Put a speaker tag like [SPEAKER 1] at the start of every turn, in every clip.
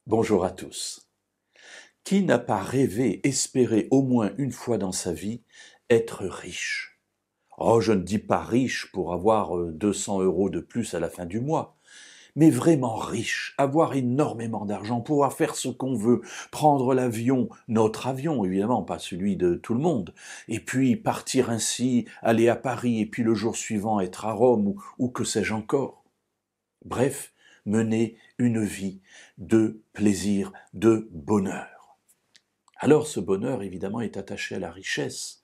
[SPEAKER 1] Bonjour à tous. Qui n'a pas rêvé, espéré au moins une fois dans sa vie être riche? Oh, je ne dis pas riche pour avoir 200 € de plus à la fin du mois, mais vraiment riche, avoir énormément d'argent, pouvoir faire ce qu'on veut, prendre l'avion, notre avion évidemment, pas celui de tout le monde, et puis partir ainsi, aller à Paris, et puis le jour suivant être à Rome, ou que sais-je encore. Bref, mener une vie de plaisir, de bonheur. Alors ce bonheur, évidemment, est attaché à la richesse,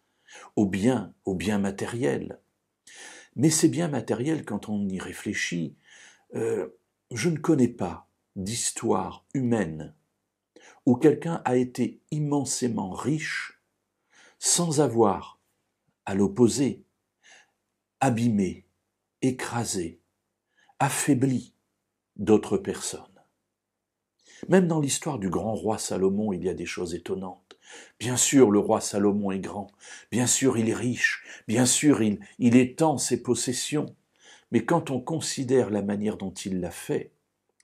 [SPEAKER 1] au bien matériel. Mais ces biens matériels, quand on y réfléchit, je ne connais pas d'histoire humaine où quelqu'un a été immensément riche sans avoir, à l'opposé, abîmé, écrasé, affaibli d'autres personnes. Même dans l'histoire du grand roi Salomon, il y a des choses étonnantes. Bien sûr, le roi Salomon est grand, bien sûr, il est riche, bien sûr, il étend ses possessions, mais quand on considère la manière dont il l'a fait,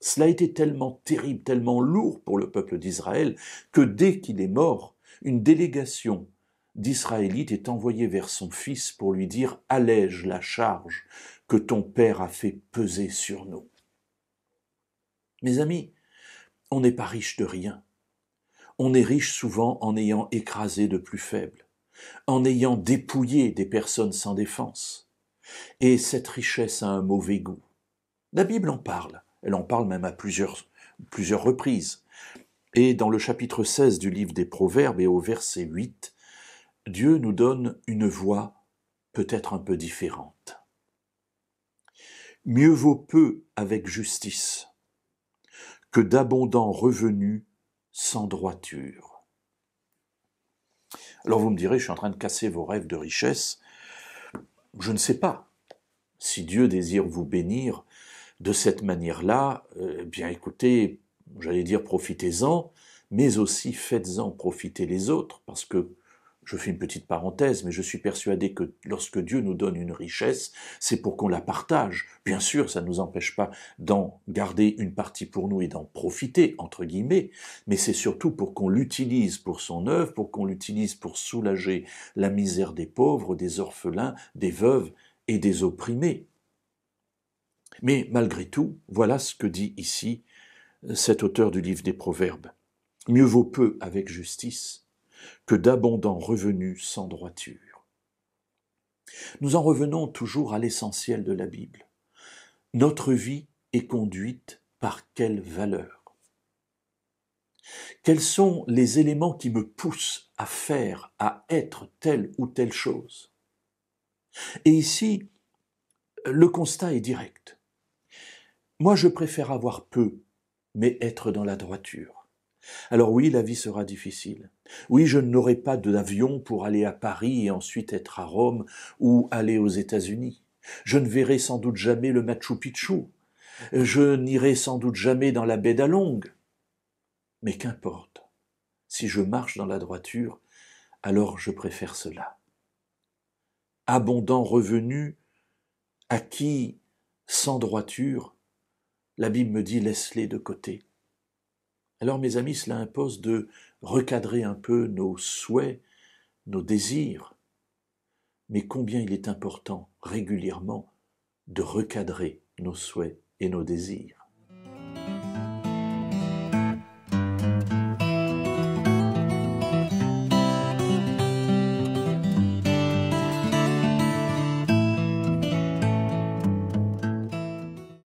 [SPEAKER 1] cela a été tellement terrible, tellement lourd pour le peuple d'Israël, que dès qu'il est mort, une délégation d'Israélites est envoyée vers son fils pour lui dire « Allège la charge que ton père a fait peser sur nous ». Mes amis, on n'est pas riche de rien. On est riche souvent en ayant écrasé de plus faibles, en ayant dépouillé des personnes sans défense. Et cette richesse a un mauvais goût. La Bible en parle. Elle en parle même à plusieurs reprises. Et dans le chapitre 16 du livre des Proverbes et au verset 8, Dieu nous donne une voie peut-être un peu différente. Mieux vaut peu avec justice que d'abondants revenus sans droiture. Alors vous me direz, je suis en train de casser vos rêves de richesse. Je ne sais pas. Si Dieu désire vous bénir de cette manière-là, bien écoutez, j'allais dire profitez-en, mais aussi faites-en profiter les autres, parce que, je fais une petite parenthèse, mais je suis persuadé que lorsque Dieu nous donne une richesse, c'est pour qu'on la partage. Bien sûr, ça ne nous empêche pas d'en garder une partie pour nous et d'en profiter, entre guillemets, mais c'est surtout pour qu'on l'utilise pour son œuvre, pour qu'on l'utilise pour soulager la misère des pauvres, des orphelins, des veuves et des opprimés. Mais malgré tout, voilà ce que dit ici cet auteur du livre des Proverbes. Mieux vaut peu avec justice que d'abondants revenus sans droiture. Nous en revenons toujours à l'essentiel de la Bible. Notre vie est conduite par quelle valeur? Quels sont les éléments qui me poussent à faire, à être telle ou telle chose? Et ici, le constat est direct. Moi, je préfère avoir peu, mais être dans la droiture. Alors oui, la vie sera difficile. Oui, je n'aurai pas d'avion pour aller à Paris et ensuite être à Rome ou aller aux États-Unis. Je ne verrai sans doute jamais le Machu Picchu. Je n'irai sans doute jamais dans la baie d'Along. Mais qu'importe. Si je marche dans la droiture, alors je préfère cela. Abondant revenu, acquis sans droiture, la Bible me dit laisse-les de côté. Alors mes amis, cela impose de recadrer un peu nos souhaits, nos désirs, mais combien il est important régulièrement de recadrer nos souhaits et nos désirs.